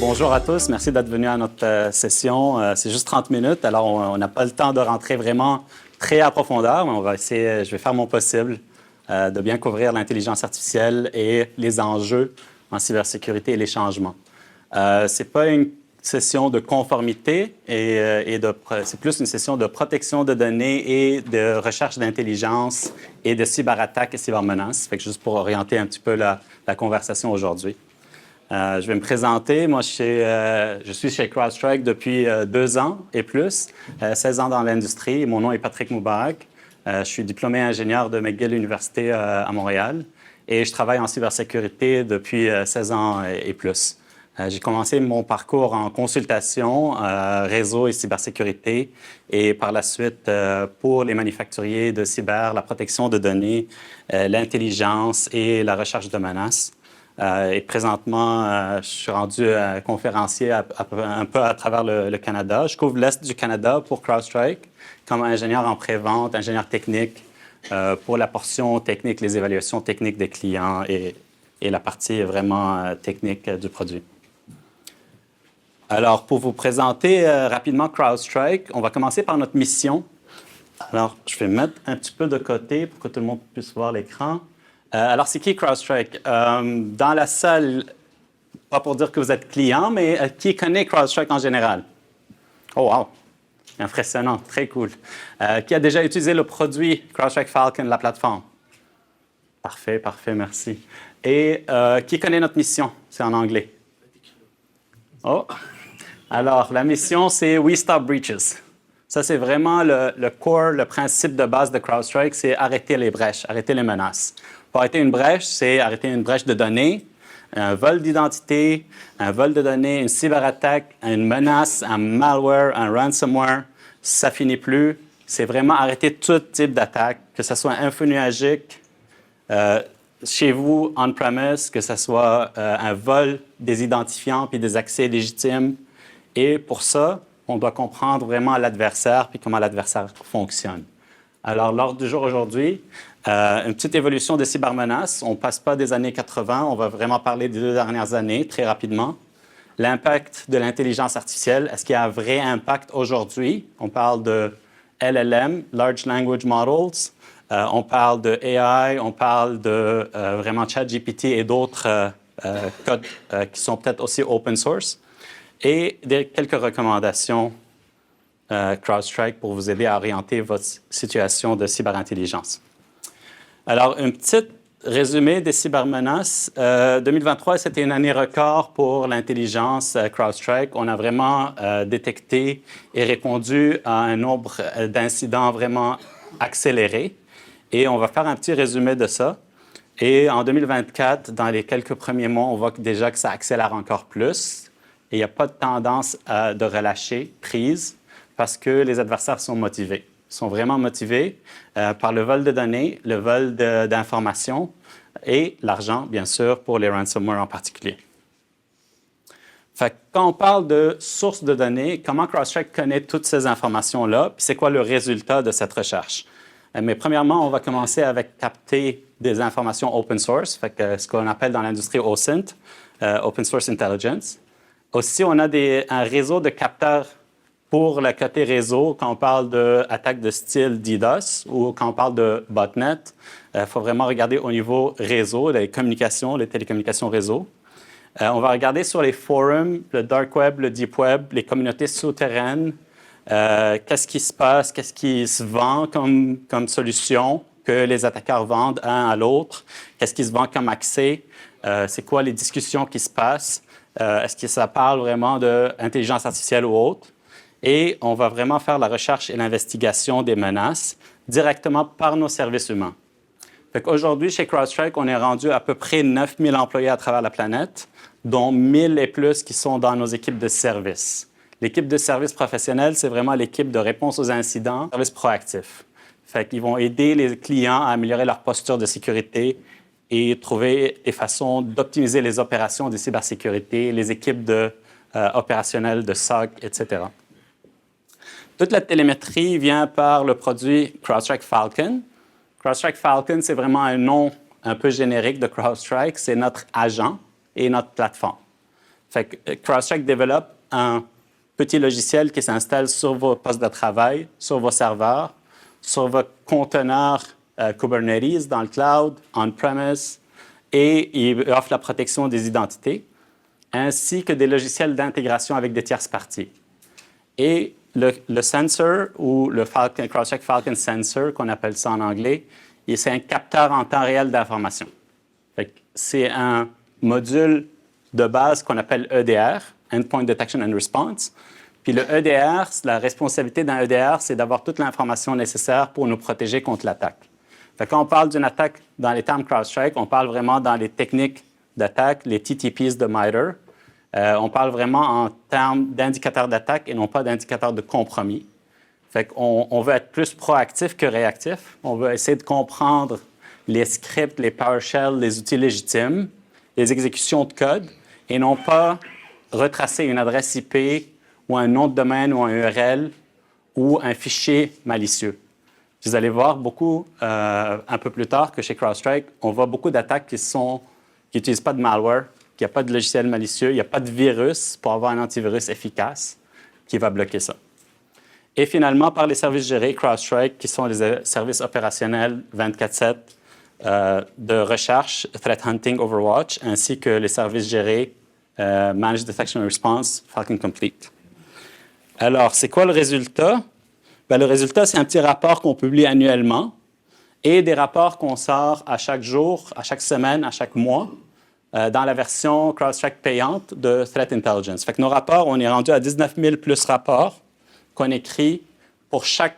Bonjour à tous, merci d'être venus à notre session. C'est juste 30 minutes, alors on n'a pas le temps de rentrer vraiment très à profondeur, mais on va essayer, je vais faire mon possible de bien couvrir l'intelligence artificielle et les enjeux en cybersécurité et les changements. Ce n'est pas une session de conformité c'est plus une session de protection de données et de recherche d'intelligence et de cyberattaques et cybermenaces. Fait que juste pour orienter un petit peu la conversation aujourd'hui. Je vais me présenter. Moi, je suis chez CrowdStrike depuis 2 ans et plus, 16 ans dans l'industrie. Mon nom est Patrick Moubarak. Je suis diplômé ingénieur de McGill Université à Montréal et je travaille en cybersécurité depuis 16 ans et plus. J'ai commencé mon parcours en consultation, réseau et cybersécurité et par la suite pour les manufacturiers de cyber, la protection de données, l'intelligence et la recherche de menaces. Et présentement, je suis rendu conférencier un peu à travers le Canada. Je couvre l'Est du Canada pour CrowdStrike comme ingénieur en pré-vente, ingénieur technique pour la portion technique, les évaluations techniques des clients et la partie vraiment technique du produit. Alors, pour vous présenter rapidement CrowdStrike, on va commencer par notre mission. Alors, je vais mettre un petit peu de côté pour que tout le monde puisse voir l'écran. Alors, c'est qui CrowdStrike? Dans la salle, pas pour dire que vous êtes client, mais qui connaît CrowdStrike en général? Oh, wow! Impressionnant, très cool. Qui a déjà utilisé le produit CrowdStrike Falcon, la plateforme? Parfait, parfait, merci. Et qui connaît notre mission? C'est en anglais. Oh! Alors, la mission, c'est We Stop Breaches. Ça, c'est vraiment le core, le principe de base de CrowdStrike, c'est arrêter les brèches, arrêter les menaces. Pour arrêter une brèche, c'est arrêter une brèche de données, un vol d'identité, un vol de données, une cyberattaque, une menace, un malware, un ransomware. Ça finit plus. C'est vraiment arrêter tout type d'attaque, que ce soit infonuagique, chez vous, on-premise, que ce soit un vol des identifiants puis des accès légitimes. Et pour ça, on doit comprendre vraiment l'adversaire puis comment l'adversaire fonctionne. Alors, l'ordre du jour aujourd'hui, une petite évolution des cybermenaces. On ne passe pas des années 80, on va vraiment parler des 2 dernières années, très rapidement. L'impact de l'intelligence artificielle, est-ce qu'il y a un vrai impact aujourd'hui? On parle de LLM, Large Language Models. On parle de AI, on parle de vraiment ChatGPT et d'autres codes qui sont peut-être aussi open source. Et quelques recommandations CrowdStrike pour vous aider à orienter votre situation de cyberintelligence. Alors, un petit résumé des cybermenaces. 2023, c'était une année record pour l'intelligence CrowdStrike. On a vraiment détecté et répondu à un nombre d'incidents vraiment accélérés. Et on va faire un petit résumé de ça. Et en 2024, dans les quelques premiers mois, on voit déjà que ça accélère encore plus. Et il n'y a pas de tendance de relâcher prise parce que les adversaires sont motivés. Ils sont vraiment motivés par le vol de données, le vol d'informations et l'argent, bien sûr, pour les ransomware en particulier. Fait que quand on parle de sources de données, comment CrowdStrike connaît toutes ces informations-là, puis c'est quoi le résultat de cette recherche? Mais premièrement, on va commencer avec capter des informations open source, fait que ce qu'on appelle dans l'industrie OSINT, Open Source Intelligence. Aussi, on a un réseau de capteurs pour le côté réseau, quand on parle d'attaques de style DDoS ou quand on parle de botnet, il faut vraiment regarder au niveau réseau, les communications, les télécommunications réseau. On va regarder sur les forums, le dark web, le deep web, les communautés souterraines, qu'est-ce qui se passe, qu'est-ce qui se vend comme solution que les attaquants vendent un à l'autre, qu'est-ce qui se vend comme accès, c'est quoi les discussions qui se passent, est-ce que ça parle vraiment d'intelligence artificielle ou autre. Et on va vraiment faire la recherche et l'investigation des menaces directement par nos services humains. Aujourd'hui, chez CrowdStrike, on est rendu à peu près 9000 employés à travers la planète, dont 1000 et plus qui sont dans nos équipes de service. L'équipe de service professionnel, c'est vraiment l'équipe de réponse aux incidents, service proactif. Fait qu'ils vont aider les clients à améliorer leur posture de sécurité et trouver des façons d'optimiser les opérations de cybersécurité, les équipes opérationnelles de SOC, etc. Toute la télémétrie vient par le produit CrowdStrike Falcon. CrowdStrike Falcon, c'est vraiment un nom un peu générique de CrowdStrike. C'est notre agent et notre plateforme. Fait que CrowdStrike développe un petit logiciel qui s'installe sur vos postes de travail, sur vos serveurs, sur vos conteneurs Kubernetes dans le cloud, on-premise, et il offre la protection des identités, ainsi que des logiciels d'intégration avec des tierces parties. Et le sensor, ou le CrowdStrike Falcon Sensor, qu'on appelle ça en anglais, c'est un capteur en temps réel d'information. C'est un module de base qu'on appelle EDR, Endpoint Detection and Response. Puis le EDR, la responsabilité d'un EDR, c'est d'avoir toute l'information nécessaire pour nous protéger contre l'attaque. Quand on parle d'une attaque dans les termes CrowdStrike, on parle vraiment dans les techniques d'attaque, les TTPs de MITRE. On parle vraiment en termes d'indicateurs d'attaque et non pas d'indicateurs de compromis. On veut être plus proactif que réactif. On veut essayer de comprendre les scripts, les PowerShell, les outils légitimes, les exécutions de code, et non pas retracer une adresse IP ou un nom de domaine ou un URL ou un fichier malicieux. Vous allez voir beaucoup, un peu plus tard, que chez CrowdStrike, on voit beaucoup d'attaques qui n'utilisent pas de malware, qui n'ont pas de logiciel malicieux, il n'y a pas de virus pour avoir un antivirus efficace qui va bloquer ça. Et finalement, par les services gérés, CrowdStrike, qui sont les services opérationnels 24/7 de recherche, Threat Hunting, Overwatch, ainsi que les services gérés Managed Detection and Response, Falcon Complete. Alors, c'est quoi le résultat? Le résultat, c'est un petit rapport qu'on publie annuellement et des rapports qu'on sort à chaque jour, à chaque semaine, à chaque mois dans la version CrowdStrike payante de Threat Intelligence. Nos rapports, on est rendu à 19 000 plus rapports qu'on écrit pour chaque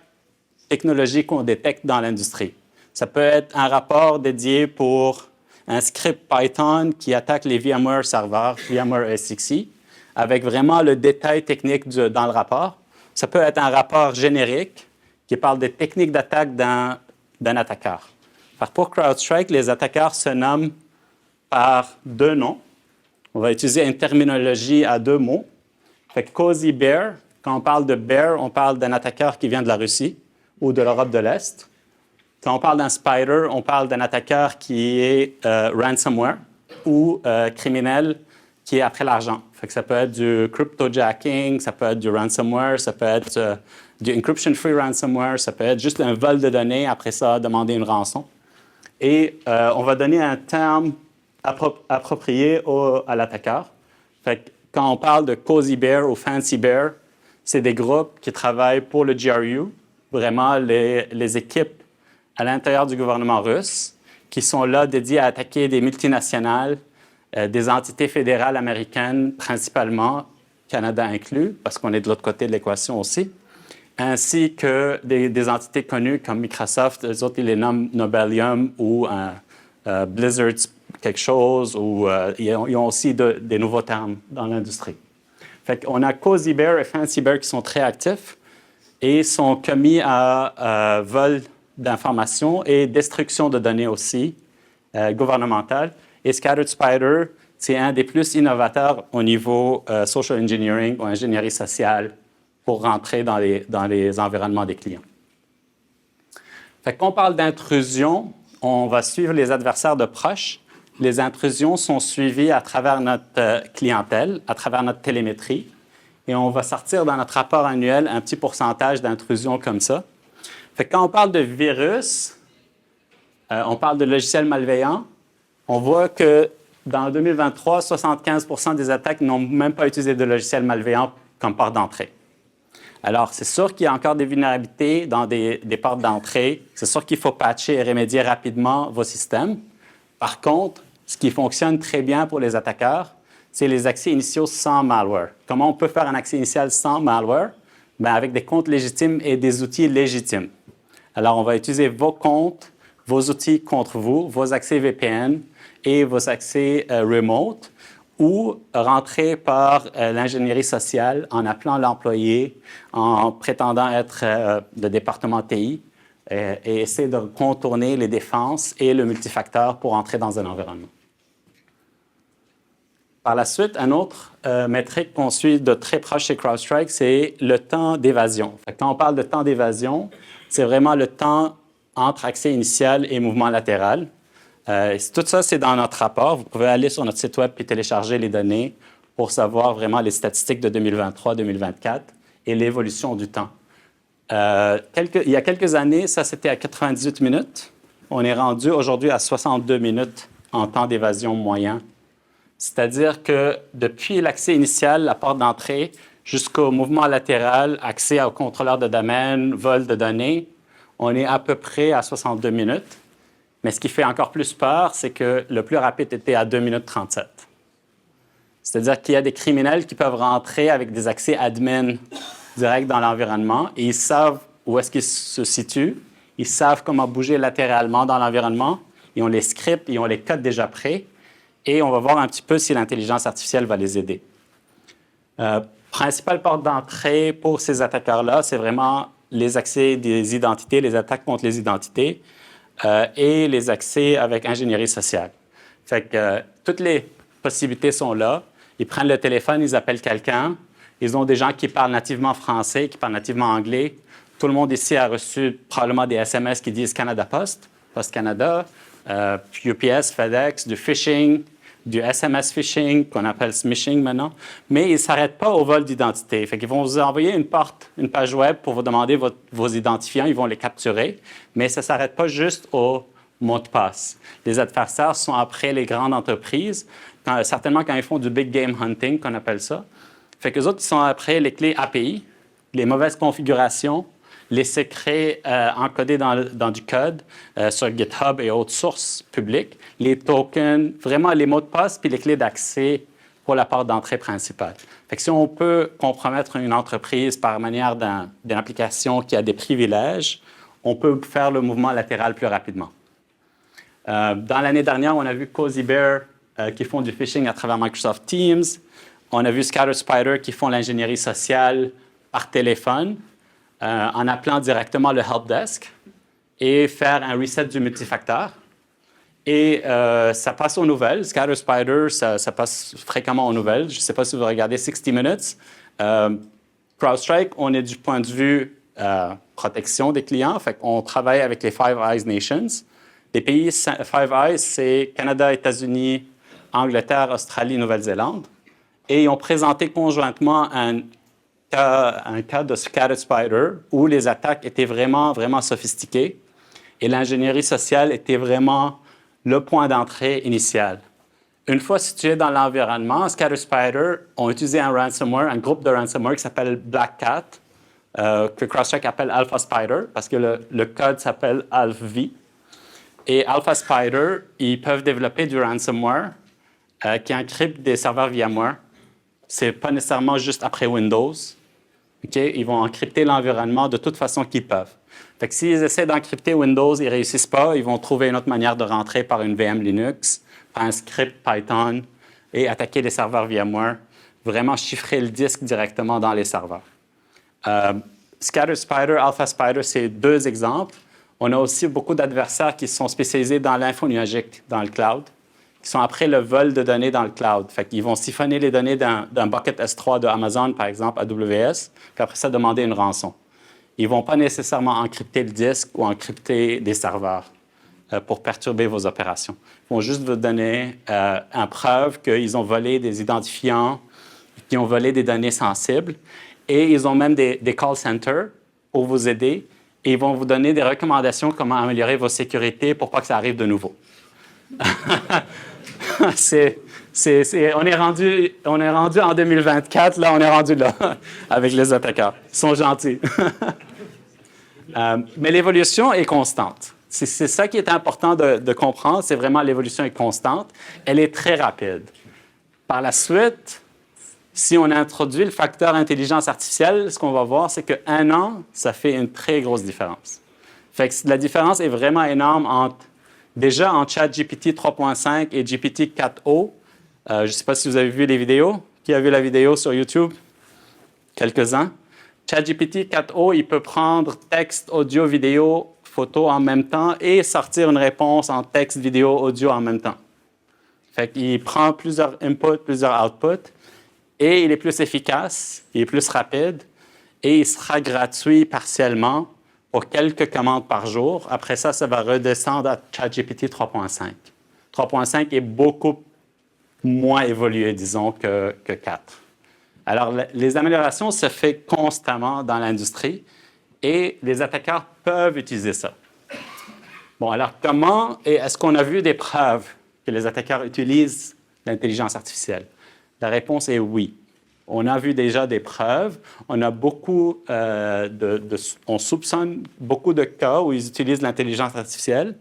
technologie qu'on détecte dans l'industrie. Ça peut être un rapport dédié pour un script Python qui attaque les VMware serveurs, VMware SXE, avec vraiment le détail technique dans le rapport. Ça peut être un rapport générique qui parle des techniques d'attaque d'un attaqueur. Pour CrowdStrike, les attaqueurs se nomment par deux noms. On va utiliser une terminologie à deux mots. Cozy Bear, quand on parle de bear, on parle d'un attaqueur qui vient de la Russie ou de l'Europe de l'Est. Quand on parle d'un spider, on parle d'un attaqueur qui est ransomware ou criminel qui est après l'argent. Ça peut être du cryptojacking, ça peut être du ransomware, ça peut être du encryption-free ransomware, ça peut être juste un vol de données, après ça, demander une rançon. Et on va donner un terme approprié à l'attaqueur. Quand on parle de Cozy Bear ou Fancy Bear, c'est des groupes qui travaillent pour le GRU, vraiment les équipes à l'intérieur du gouvernement russe, qui sont là dédiés à attaquer des multinationales, des entités fédérales américaines principalement, Canada inclus, parce qu'on est de l'autre côté de l'équation aussi, ainsi que des entités connues comme Microsoft, les autres, ils les nomment Nobelium ou Blizzard quelque chose, ou ils ont aussi des nouveaux termes dans l'industrie. On a Cozy Bear et Fancy Bear qui sont très actifs et sont commis à vol d'informations et destruction de données aussi, gouvernementales. Et Scattered Spider, c'est un des plus innovateurs au niveau social engineering ou ingénierie sociale pour rentrer dans les environnements des clients. Quand on parle d'intrusion, on va suivre les adversaires de proche. Les intrusions sont suivies à travers notre clientèle, à travers notre télémétrie. Et on va sortir dans notre rapport annuel un petit pourcentage d'intrusions comme ça. Quand on parle de virus, on parle de logiciels malveillants, on voit que dans 2023, 75% des attaques n'ont même pas utilisé de logiciels malveillants comme porte d'entrée. Alors, c'est sûr qu'il y a encore des vulnérabilités dans des portes d'entrée. C'est sûr qu'il faut patcher et remédier rapidement vos systèmes. Par contre, ce qui fonctionne très bien pour les attaqueurs, c'est les accès initiaux sans malware. Comment on peut faire un accès initial sans malware? Avec des comptes légitimes et des outils légitimes. Alors, on va utiliser vos comptes, vos outils contre vous, vos accès VPN et vos accès remote, ou rentrer par l'ingénierie sociale en appelant l'employé, en prétendant être le département TI et essayer de contourner les défenses et le multifacteur pour entrer dans un environnement. Par la suite, un autre métrique qu'on suit de très proche chez CrowdStrike, c'est le temps d'évasion. Quand on parle de temps d'évasion, c'est vraiment le temps entre accès initial et mouvement latéral. Tout ça, c'est dans notre rapport. Vous pouvez aller sur notre site web et télécharger les données pour savoir vraiment les statistiques de 2023-2024 et l'évolution du temps. Il y a quelques années, ça c'était à 98 minutes. On est rendu aujourd'hui à 62 minutes en temps d'évasion moyen. C'est-à-dire que depuis l'accès initial, la porte d'entrée, jusqu'au mouvement latéral, accès au contrôleur de domaine, vol de données, on est à peu près à 62 minutes. Mais ce qui fait encore plus peur, c'est que le plus rapide était à 2 minutes 37. C'est-à-dire qu'il y a des criminels qui peuvent rentrer avec des accès admin directs dans l'environnement et ils savent où est-ce qu'ils se situent, ils savent comment bouger latéralement dans l'environnement, ils ont les scripts, ils ont les codes déjà prêts et on va voir un petit peu si l'intelligence artificielle va les aider. Principale porte d'entrée pour ces attaqueurs-là, c'est vraiment les accès des identités, les attaques contre les identités et les accès avec ingénierie sociale. Fait que toutes les possibilités sont là. Ils prennent le téléphone, ils appellent quelqu'un. Ils ont des gens qui parlent nativement français, qui parlent nativement anglais. Tout le monde ici a reçu probablement des SMS qui disent Canada Post, Post Canada, UPS, FedEx, du phishing, du SMS phishing, qu'on appelle smishing maintenant. Mais ils ne s'arrêtent pas au vol d'identité. Fait qu'ils vont vous envoyer une page web pour vous demander vos identifiants. Ils vont les capturer. Mais ça ne s'arrête pas juste au mot de passe. Les adversaires sont après les grandes entreprises, certainement quand ils font du big game hunting, qu'on appelle ça. Fait qu'eux autres, ils sont après les clés API, les mauvaises configurations, les secrets encodés dans du code sur GitHub et autres sources publiques, les tokens, vraiment les mots de passe puis les clés d'accès pour la porte d'entrée principale. Fait que si on peut compromettre une entreprise par manière d'une application qui a des privilèges, on peut faire le mouvement latéral plus rapidement. Dans l'année dernière, on a vu Cozy Bear qui font du phishing à travers Microsoft Teams. On a vu ScatterSpider qui font l'ingénierie sociale par téléphone en appelant directement le help desk et faire un reset du multifacteur. Et ça passe aux nouvelles. ScatterSpider, ça passe fréquemment aux nouvelles. Je ne sais pas si vous regardez 60 Minutes. CrowdStrike, on est du point de vue protection des clients. Fait qu'on travaille avec les Five Eyes Nations. Les pays Five Eyes, c'est Canada, États-Unis, Angleterre, Australie, Nouvelle-Zélande. Et ils ont présenté conjointement un cas de ScatterSpider où les attaques étaient vraiment, vraiment sophistiquées et l'ingénierie sociale était vraiment le point d'entrée initial. Une fois situé dans l'environnement, ScatterSpider ont utilisé un groupe de ransomware qui s'appelle Black Cat, que CrowdStrike appelle Alpha Spider parce que le code s'appelle AlphaV. Et Alpha Spider, ils peuvent développer du ransomware qui encrypte des serveurs VMware. Ce n'est pas nécessairement juste après Windows. Okay? Ils vont encrypter l'environnement de toute façon qu'ils peuvent. Fait que s'ils essaient d'encrypter Windows, ils ne réussissent pas, ils vont trouver une autre manière de rentrer par une VM Linux, par un script Python et attaquer les serveurs VMware, vraiment chiffrer le disque directement dans les serveurs. ScatterSpider, Alpha Spider, c'est deux exemples. On a aussi beaucoup d'adversaires qui sont spécialisés dans l'info nuagique, dans le cloud, qui sont après le vol de données dans le cloud. Fait qu'ils vont siphonner les données d'un bucket S3 de Amazon, par exemple, AWS, puis après ça, demander une rançon. Ils ne vont pas nécessairement encrypter le disque ou encrypter des serveurs pour perturber vos opérations. Ils vont juste vous donner une preuve qu'ils ont volé des identifiants, qu'ils ont volé des données sensibles, et ils ont même des call centers pour vous aider. Et ils vont vous donner des recommandations comment améliorer vos sécurités pour pas que ça arrive de nouveau. On est rendu en 2024, là, on est rendu là, avec les attaquants. Ils sont gentils. Mais l'évolution est constante. C'est ça qui est important de comprendre, c'est vraiment l'évolution est constante. Elle est très rapide. Par la suite, si on introduit le facteur intelligence artificielle, ce qu'on va voir, c'est qu'un an, ça fait une très grosse différence. Fait que la différence est vraiment énorme déjà entre ChatGPT 3.5 et GPT 4o. Je ne sais pas si vous avez vu les vidéos. Qui a vu la vidéo sur YouTube? Quelques-uns. ChatGPT 4o, il peut prendre texte, audio, vidéo, photo en même temps et sortir une réponse en texte, vidéo, audio en même temps. Fait qu'il prend plusieurs inputs, plusieurs outputs. Et il est plus efficace, il est plus rapide, et il sera gratuit partiellement pour quelques commandes par jour. Après ça, ça va redescendre à ChatGPT 3.5. 3.5 est beaucoup moins évolué, disons, que 4. Alors, les améliorations se font constamment dans l'industrie et les attaquants peuvent utiliser ça. Bon, alors comment et est-ce qu'on a vu des preuves que les attaquants utilisent l'intelligence artificielle? La réponse est oui. On a vu déjà des preuves. On a beaucoup on soupçonne beaucoup de cas où ils utilisent l'intelligence artificielle.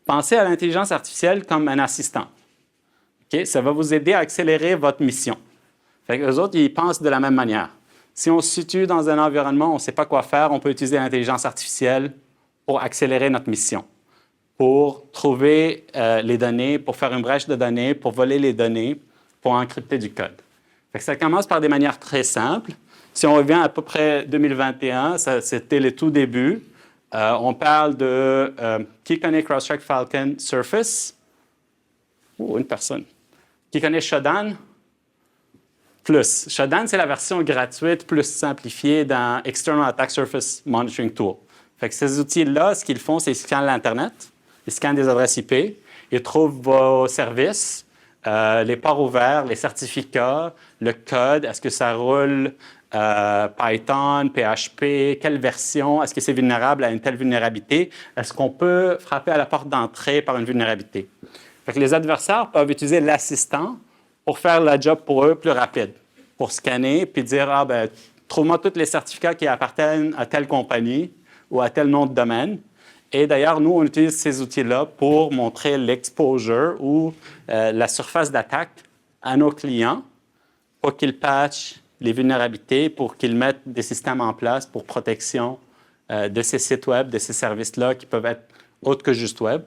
Pensez à l'intelligence artificielle comme un assistant. Okay? Ça va vous aider à accélérer votre mission. Fait que eux autres, ils pensent de la même manière. Si on se situe dans un environnement où on ne sait pas quoi faire, on peut utiliser l'intelligence artificielle pour accélérer notre mission, pour trouver les données, pour faire une brèche de données, pour voler les données, pour encrypter du code. Fait que ça commence par des manières très simples. Si on revient à peu près 2021, c'était le tout début. On parle de qui connaît CrowdStrike Falcon Surface? Oh, une personne. Qui connaît Shodan? Plus. Shodan, c'est la version gratuite plus simplifiée dans External Attack Surface Monitoring Tool. Fait que ces outils-là, ce qu'ils font, c'est qu'ils scannent l'Internet, ils scannent des adresses IP, ils trouvent vos services, les ports ouverts, les certificats, le code, est-ce que ça roule Python, PHP, quelle version, est-ce que c'est vulnérable à une telle vulnérabilité, est-ce qu'on peut frapper à la porte d'entrée par une vulnérabilité. Fait que les adversaires peuvent utiliser l'assistant pour faire le job pour eux plus rapide, pour scanner puis dire « Ah, ben trouve-moi tous les certificats qui appartiennent à telle compagnie ou à tel nom de domaine. » Et d'ailleurs, nous, on utilise ces outils-là pour montrer l'exposure ou la surface d'attaque à nos clients pour qu'ils patchent les vulnérabilités, pour qu'ils mettent des systèmes en place pour protection de ces sites web, de ces services-là qui peuvent être autres que juste web.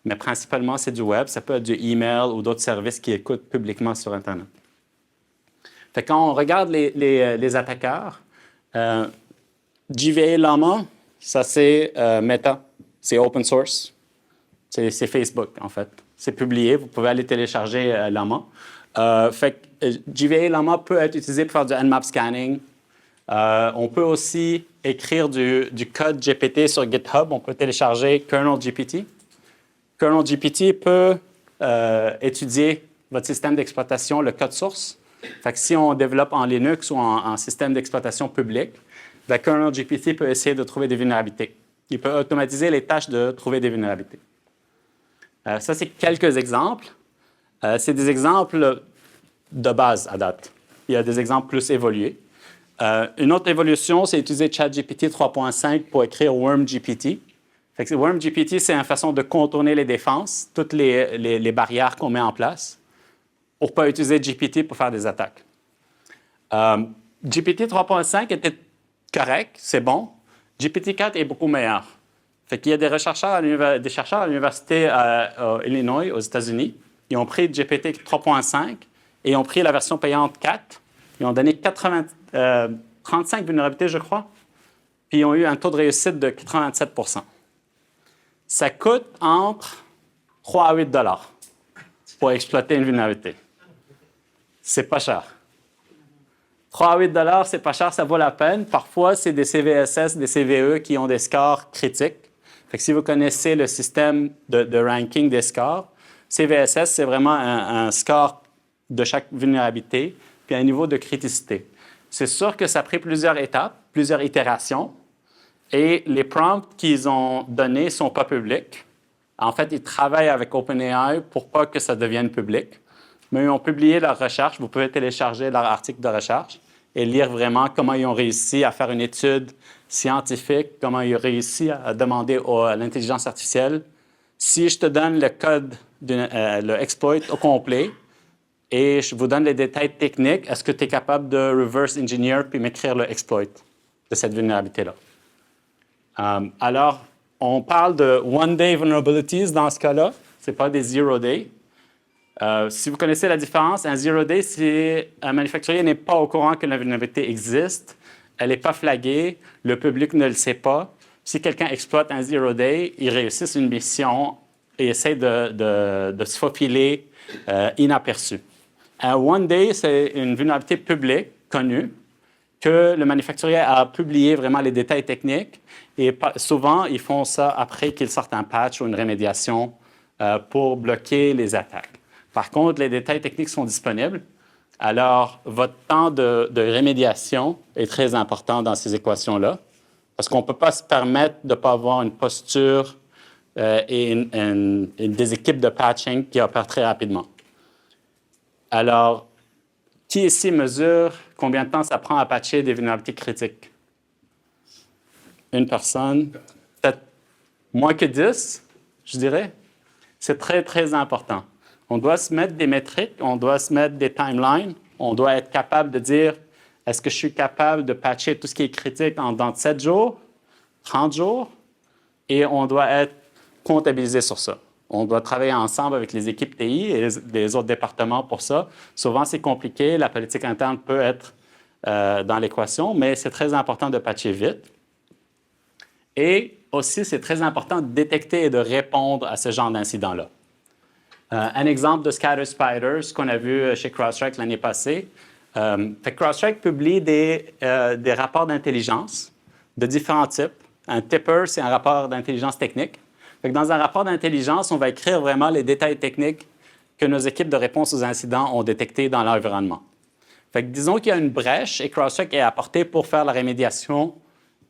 Mais principalement, c'est du web. Ça peut être du email ou d'autres services qui écoutent publiquement sur Internet. Fait que quand on regarde les attaqueurs, GVA Llama, ça c'est Meta, c'est open source. C'est Facebook, en fait. C'est publié, vous pouvez aller télécharger Llama. Fait que GVA Llama peut être utilisé pour faire du Nmap scanning. On peut aussi écrire du code GPT sur GitHub. On peut télécharger Kernel GPT. Kernel GPT peut étudier votre système d'exploitation, le code source. Fait que si on développe en Linux ou en système d'exploitation public, le Kernel GPT peut essayer de trouver des vulnérabilités. Il peut automatiser les tâches de trouver des vulnérabilités. Ça, c'est quelques exemples. C'est des exemples de base à date. Il y a des exemples plus évolués. Une autre évolution, c'est utiliser ChatGPT 3.5 pour écrire WormGPT. WormGPT, c'est une façon de contourner les défenses, toutes les barrières qu'on met en place pour ne pas utiliser GPT pour faire des attaques. GPT 3.5 était correct, c'est bon. GPT-4 est beaucoup meilleur. Fait qu'il y a des chercheurs à l'université à Illinois, aux États-Unis. Ils ont pris GPT 3.5 et ils ont pris la version payante 4. Ils ont donné 35 vulnérabilités, je crois, puis ils ont eu un taux de réussite de 87 %. Ça coûte entre 3 à 8 $ pour exploiter une vulnérabilité. C'est pas cher. 3 à 8 $, c'est pas cher, ça vaut la peine. Parfois, c'est des CVSS, des CVE qui ont des scores critiques. Fait que si vous connaissez le système de ranking des scores, CVSS, c'est vraiment un score de chaque vulnérabilité, puis un niveau de criticité. C'est sûr que ça a pris plusieurs étapes, plusieurs itérations, et les prompts qu'ils ont donnés ne sont pas publics. En fait, ils travaillent avec OpenAI pour pas que ça devienne public. Mais ils ont publié leur recherche. Vous pouvez télécharger leur article de recherche et lire vraiment comment ils ont réussi à faire une étude scientifique, comment ils ont réussi à demander à l'intelligence artificielle si je te donne le code, le exploit au complet et je vous donne les détails techniques, est-ce que tu es capable de reverse engineer puis m'écrire le exploit de cette vulnérabilité-là? Alors, on parle de one-day vulnerabilities dans ce cas-là. Ce n'est pas des zero-day. Si vous connaissez la différence, un zero-day, c'est un manufacturier n'est pas au courant que la vulnérabilité existe, elle n'est pas flaguée, le public ne le sait pas. Si quelqu'un exploite un zero-day, il réussit une mission et essaie de se faufiler inaperçu. Un one-day, c'est une vulnérabilité publique, connue, que le manufacturier a publié vraiment les détails techniques et souvent, ils font ça après qu'ils sortent un patch ou une rémédiation pour bloquer les attaques. Par contre, les détails techniques sont disponibles. Alors, votre temps de rémédiation est très important dans ces équations-là, parce qu'on ne peut pas se permettre de ne pas avoir une posture et des équipes de patching qui opèrent très rapidement. Alors, qui ici mesure combien de temps ça prend à patcher des vulnérabilités critiques? Une personne, peut-être moins que 10, je dirais. C'est très, très important. On doit se mettre des métriques, on doit se mettre des timelines, on doit être capable de dire est-ce que je suis capable de patcher tout ce qui est critique dans 7 jours, 30 jours, et on doit être comptabilisé sur ça. On doit travailler ensemble avec les équipes TI et les autres départements pour ça. Souvent, c'est compliqué, la politique interne peut être dans l'équation, mais c'est très important de patcher vite. Et aussi, c'est très important de détecter et de répondre à ce genre d'incident-là. Un exemple de Scatter Spider, ce qu'on a vu chez CrowdStrike l'année passée. CrowdStrike publie des rapports d'intelligence de différents types. Un tipper, c'est un rapport d'intelligence technique. Dans un rapport d'intelligence, on va écrire vraiment les détails techniques que nos équipes de réponse aux incidents ont détectés dans l'environnement. Disons qu'il y a une brèche et CrowdStrike est apporté pour faire la rémédiation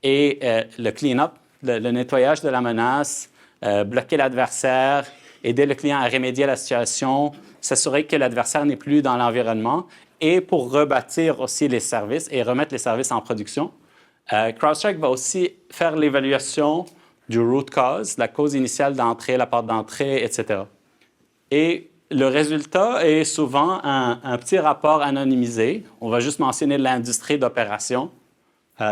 et le clean-up, le nettoyage de la menace, bloquer l'adversaire, aider le client à remédier à la situation, s'assurer que l'adversaire n'est plus dans l'environnement et pour rebâtir aussi les services et remettre les services en production. CrowdStrike va aussi faire l'évaluation du root cause, la cause initiale d'entrée, la porte d'entrée, etc. Et le résultat est souvent un petit rapport anonymisé. On va juste mentionner l'industrie d'opération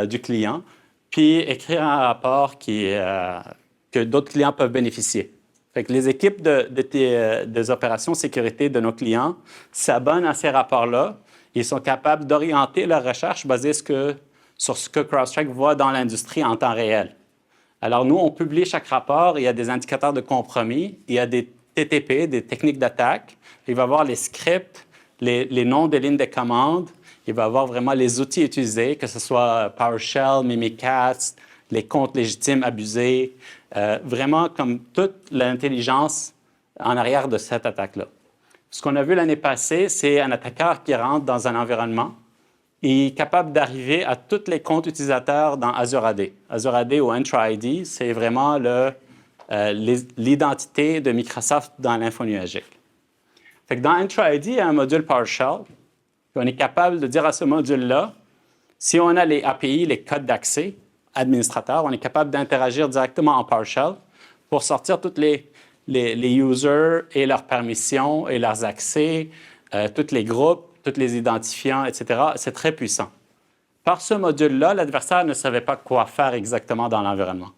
du client, puis écrire un rapport que d'autres clients peuvent bénéficier. Les équipes des opérations sécurité de nos clients s'abonnent à ces rapports-là. Ils sont capables d'orienter leur recherche basée sur ce que CrowdStrike voit dans l'industrie en temps réel. Alors, nous, on publie chaque rapport. Il y a des indicateurs de compromis. Il y a des TTP, des techniques d'attaque. Il va y avoir les scripts, les noms des lignes de commande. Il va y avoir vraiment les outils utilisés, que ce soit PowerShell, Mimikatz, les comptes légitimes abusés, vraiment comme toute l'intelligence en arrière de cette attaque-là. Ce qu'on a vu l'année passée, c'est un attaqueur qui rentre dans un environnement et est capable d'arriver à tous les comptes utilisateurs dans Azure AD. Azure AD ou Entra ID, c'est vraiment l'identité de Microsoft dans l'info nuagique. Dans Entra ID, il y a un module PowerShell. Puis on est capable de dire à ce module-là, si on a les API, les codes d'accès administrateurs, on est capable d'interagir directement en PowerShell pour sortir tous les users et leurs permissions et leurs accès, tous les groupes, tous les identifiants, etc. C'est très puissant. Par ce module-là, l'adversaire ne savait pas quoi faire exactement dans l'environnement.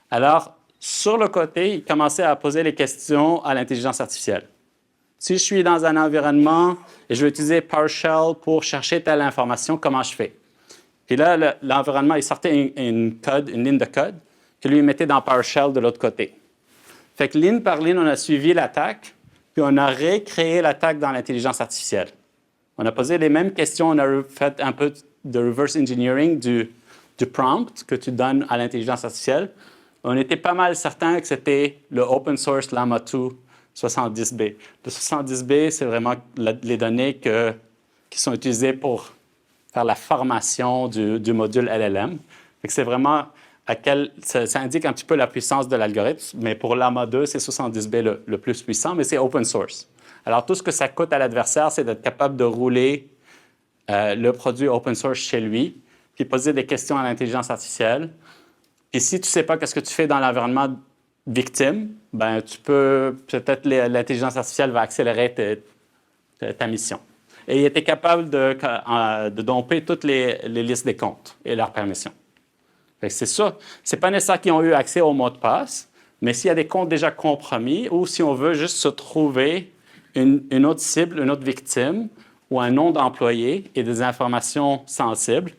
Alors, sur le côté, il commençait à poser les questions à l'intelligence artificielle. Si je suis dans un environnement et je veux utiliser PowerShell pour chercher telle information, comment je fais? Puis là, l'environnement, il sortait une ligne de code que lui mettait dans PowerShell de l'autre côté. Ligne par ligne, on a suivi l'attaque, puis on a recréé l'attaque dans l'intelligence artificielle. On a posé les mêmes questions, on a fait un peu de reverse engineering du prompt que tu donnes à l'intelligence artificielle. On était pas mal certain que c'était le open source Llama 2 70B. Le 70B, c'est vraiment les données qui sont utilisées pour faire la formation du module LLM. C'est vraiment ça indique un petit peu la puissance de l'algorithme, mais pour Llama 2, c'est 70B le plus puissant, mais c'est open source. Alors, tout ce que ça coûte à l'adversaire, c'est d'être capable de rouler le produit open source chez lui, puis poser des questions à l'intelligence artificielle. Et si tu ne sais pas ce que tu fais dans l'environnement victime, ben tu peux, peut-être l'intelligence artificielle va accélérer ta mission. Et il était capable de domper toutes les listes des comptes et leurs permissions. C'est ça. Ce n'est pas nécessaire qu'ils ont eu accès au mot de passe, mais s'il y a des comptes déjà compromis ou si on veut juste se trouver une autre cible, une autre victime ou un nom d'employé et des informations sensibles,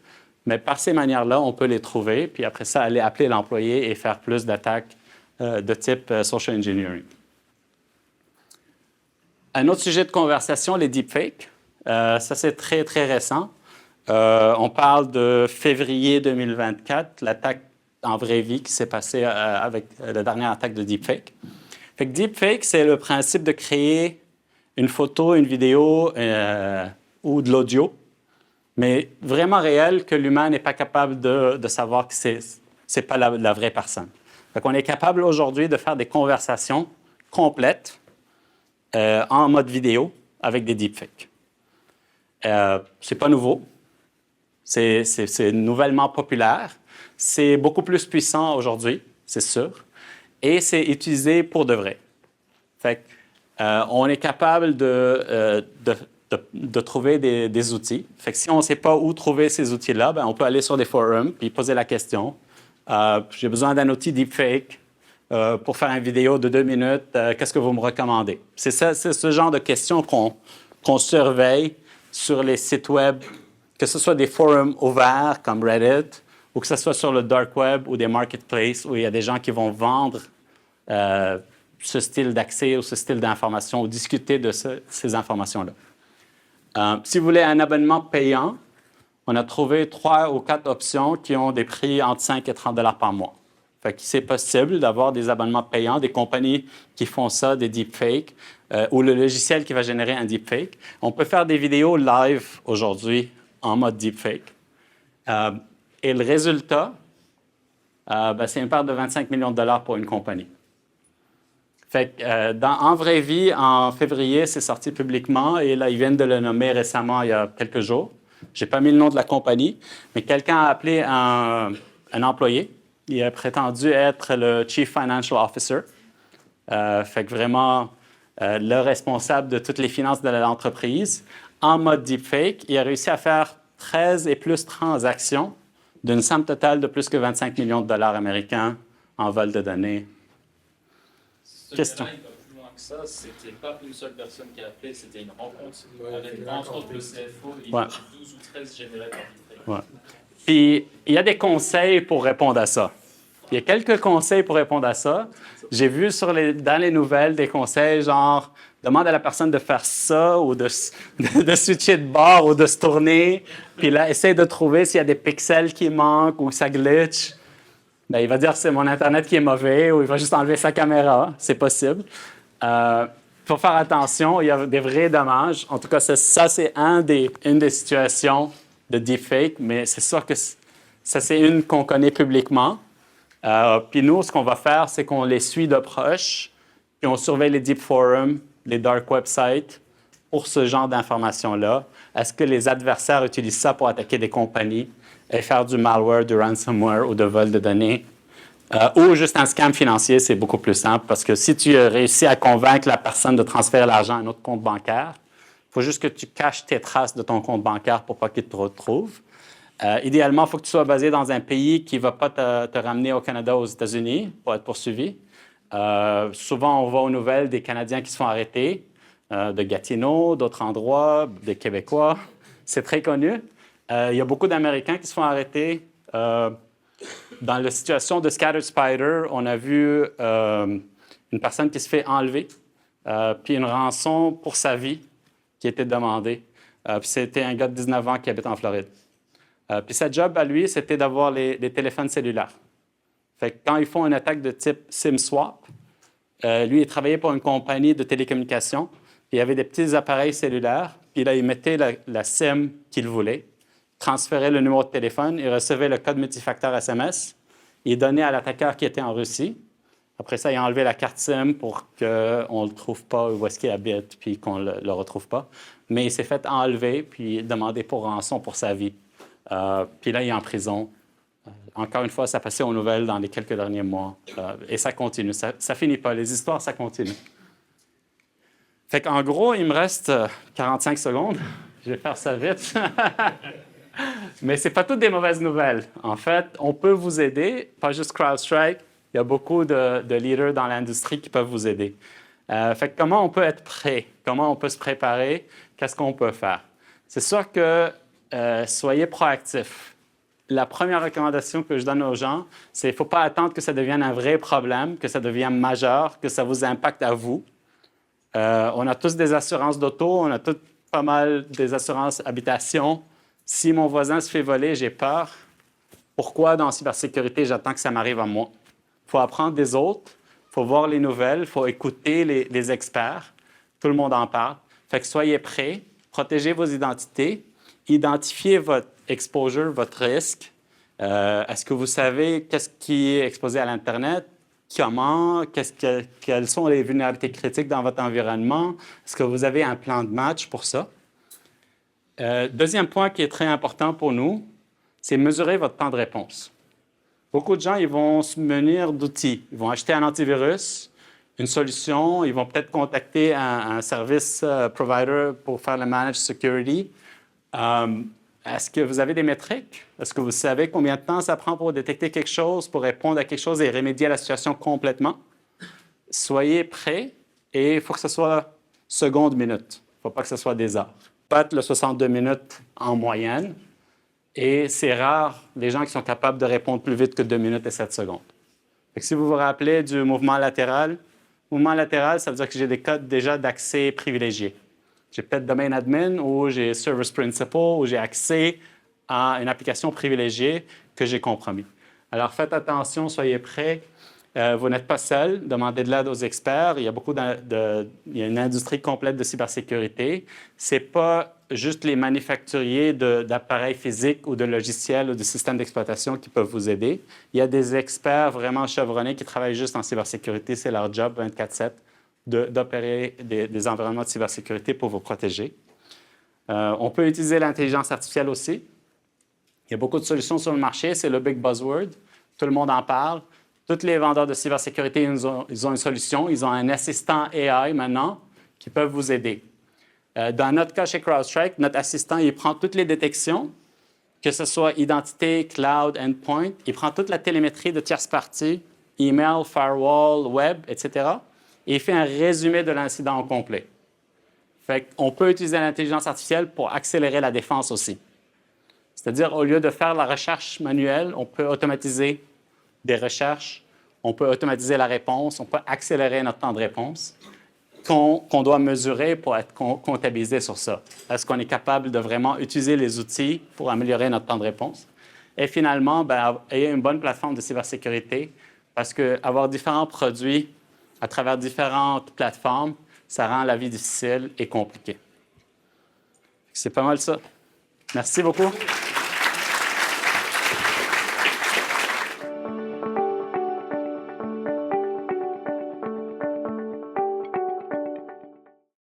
mais par ces manières-là, on peut les trouver, puis après ça, aller appeler l'employé et faire plus d'attaques de type social engineering. Un autre sujet de conversation, les deepfakes. Ça, c'est très, très récent. On parle de février 2024, l'attaque en vraie vie qui s'est passée avec la dernière attaque de deepfake. Deepfake, c'est le principe de créer une photo, une vidéo ou de l'audio, mais vraiment réel que l'humain n'est pas capable de savoir que c'est pas la vraie personne. Donc, on est capable aujourd'hui de faire des conversations complètes en mode vidéo avec des deepfakes. C'est pas nouveau. C'est nouvellement populaire. C'est beaucoup plus puissant aujourd'hui, c'est sûr. Et c'est utilisé pour de vrai. Fait on est capable de trouver des outils. Fait que si on ne sait pas où trouver ces outils-là, ben, on peut aller sur des forums puis poser la question. J'ai besoin d'un outil deepfake pour faire une vidéo de 2 minutes. Qu'est-ce que vous me recommandez? C'est ce genre de questions qu'on surveille sur les sites web, que ce soit des forums ouverts comme Reddit ou que ce soit sur le dark web ou des marketplaces où il y a des gens qui vont vendre ce style d'accès ou ce style d'information ou discuter de ces informations-là. Si vous voulez un abonnement payant, on a trouvé 3 ou 4 options qui ont des prix entre 5 et 30 $ par mois. Fait que c'est possible d'avoir des abonnements payants, des compagnies qui font ça, des deepfakes, ou le logiciel qui va générer un deepfake. On peut faire des vidéos live aujourd'hui en mode deepfake. Et le résultat, c'est une perte de 25 millions de dollars pour une compagnie. Fait que, en vraie vie, en février, c'est sorti publiquement et là, ils viennent de le nommer récemment, il y a quelques jours. Je n'ai pas mis le nom de la compagnie, mais quelqu'un a appelé un employé. Il a prétendu être le Chief Financial Officer. Fait que vraiment, le responsable de toutes les finances de l'entreprise. En mode deepfake, il a réussi à faire 13 et plus transactions d'une somme totale de plus que 25 millions de dollars américains en vol de données. Question. Plus loin que ça, c'était pas une seule personne qui a appelé, c'était une rencontre avec entre autres le CFO et 12 ou 13 générés par deepfake. Ouais. Puis, il y a des conseils pour répondre à ça. Il y a quelques conseils pour répondre à ça. J'ai vu dans les nouvelles des conseils genre demande à la personne de faire ça ou de switcher de bord ou de se tourner. Puis là, essaye de trouver s'il y a des pixels qui manquent ou que ça glitch. Bien, il va dire que c'est mon Internet qui est mauvais ou il va juste enlever sa caméra. C'est possible. Il faut faire attention. Il y a des vrais dommages. En tout cas, ça, c'est une des situations de deepfake, mais c'est sûr que ça, c'est une qu'on connaît publiquement. Puis nous, ce qu'on va faire, c'est qu'on les suit de proche, puis on surveille les deep forums, les dark websites pour ce genre d'informations-là. Est-ce que les adversaires utilisent ça pour attaquer des compagnies et faire du malware, du ransomware ou de vol de données? Ou juste un scam financier, c'est beaucoup plus simple parce que si tu réussis à convaincre la personne de transférer l'argent à un autre compte bancaire, il faut juste que tu caches tes traces de ton compte bancaire pour pas qu'il te retrouve. Idéalement, il faut que tu sois basé dans un pays qui ne va pas te ramener au Canada ou aux États-Unis pour être poursuivi. Souvent, on voit aux nouvelles des Canadiens qui se font arrêter, de Gatineau, d'autres endroits, des Québécois. C'est très connu. Il y a beaucoup d'Américains qui se font arrêter. Dans la situation de Scattered Spider, on a vu une personne qui se fait enlever, puis une rançon pour sa vie qui était demandée. Puis c'était un gars de 19 ans qui habite en Floride. Puis sa job à lui, c'était d'avoir les téléphones cellulaires. Fait que quand ils font une attaque de type SIM swap, lui, il travaillait pour une compagnie de télécommunications. Puis il y avait des petits appareils cellulaires. Puis là, il mettait la SIM qu'il voulait, transférait le numéro de téléphone, il recevait le code multifacteur SMS, il donnait à l'attaqueur qui était en Russie. Après ça, il a enlevé la carte SIM pour qu'on ne le trouve pas où est-ce qu'il habite, puis qu'on ne le retrouve pas. Mais il s'est fait enlever, puis demander pour rançon pour sa vie. Puis là, il est en prison. Encore une fois, ça passait aux nouvelles dans les quelques derniers mois. Et ça continue. Ça ne finit pas. Les histoires, ça continue. Fait qu'en gros, il me reste 45 secondes. Je vais faire ça vite. Mais ce n'est pas toutes des mauvaises nouvelles. En fait, on peut vous aider, pas juste CrowdStrike. Il y a beaucoup de leaders dans l'industrie qui peuvent vous aider. Fait que comment on peut être prêt? Comment on peut se préparer? Qu'est-ce qu'on peut faire? C'est sûr que soyez proactifs. La première recommandation que je donne aux gens, c'est qu'il ne faut pas attendre que ça devienne un vrai problème, que ça devienne majeur, que ça vous impacte à vous. On a tous des assurances d'auto, on a tous pas mal des assurances habitation. Si mon voisin se fait voler, j'ai peur. Pourquoi dans la cybersécurité, j'attends que ça m'arrive à moi? Il faut apprendre des autres, il faut voir les nouvelles, il faut écouter les experts. Tout le monde en parle. Fait que soyez prêts, protégez vos identités, identifiez votre exposure, votre risque. Est-ce que vous savez qu'est-ce qui est exposé à l'Internet? Comment? Quelles sont les vulnérabilités critiques dans votre environnement? Est-ce que vous avez un plan de match pour ça? Deuxième point qui est très important pour nous, c'est mesurer votre temps de réponse. Beaucoup de gens, ils vont se munir d'outils. Ils vont acheter un antivirus, une solution, ils vont peut-être contacter un service provider pour faire le managed security. Est-ce que vous avez des métriques? Est-ce que vous savez combien de temps ça prend pour détecter quelque chose, pour répondre à quelque chose et remédier à la situation complètement? Soyez prêts et il faut que ce soit secondes, minutes. Il ne faut pas que ce soit des heures. Pas le 62 minutes en moyenne. Et c'est rare les gens qui sont capables de répondre plus vite que 2 minutes et 7 secondes. Fait que si vous vous rappelez du mouvement latéral, ça veut dire que j'ai des codes déjà d'accès privilégiés. J'ai peut-être domain admin ou j'ai service principal ou j'ai accès à une application privilégiée que j'ai compromis. Alors faites attention, soyez prêts. Vous n'êtes pas seul, demandez de l'aide aux experts. Il y a une industrie complète de cybersécurité. Ce n'est pas juste les manufacturiers d'appareils physiques ou de logiciels ou de systèmes d'exploitation qui peuvent vous aider. Il y a des experts vraiment chevronnés qui travaillent juste en cybersécurité. C'est leur job 24/7 d'opérer des environnements de cybersécurité pour vous protéger. On peut utiliser l'intelligence artificielle aussi. Il y a beaucoup de solutions sur le marché. C'est le big buzzword. Tout le monde en parle. Tous les vendeurs de cybersécurité, ils ont une solution. Ils ont un assistant AI maintenant qui peuvent vous aider. Dans notre cas chez CrowdStrike, notre assistant, il prend toutes les détections, que ce soit identité, cloud, endpoint. Il prend toute la télémétrie de tierces parties, email, firewall, web, etc. Et il fait un résumé de l'incident au complet. Fait qu'on peut utiliser l'intelligence artificielle pour accélérer la défense aussi. C'est-à-dire, au lieu de faire la recherche manuelle, on peut automatiser des recherches, on peut automatiser la réponse, on peut accélérer notre temps de réponse qu'on doit mesurer pour être comptabilisé sur ça. Est-ce qu'on est capable de vraiment utiliser les outils pour améliorer notre temps de réponse? Et finalement, ayez une bonne plateforme de cybersécurité parce qu'avoir différents produits à travers différentes plateformes, ça rend la vie difficile et compliquée. C'est pas mal ça. Merci beaucoup.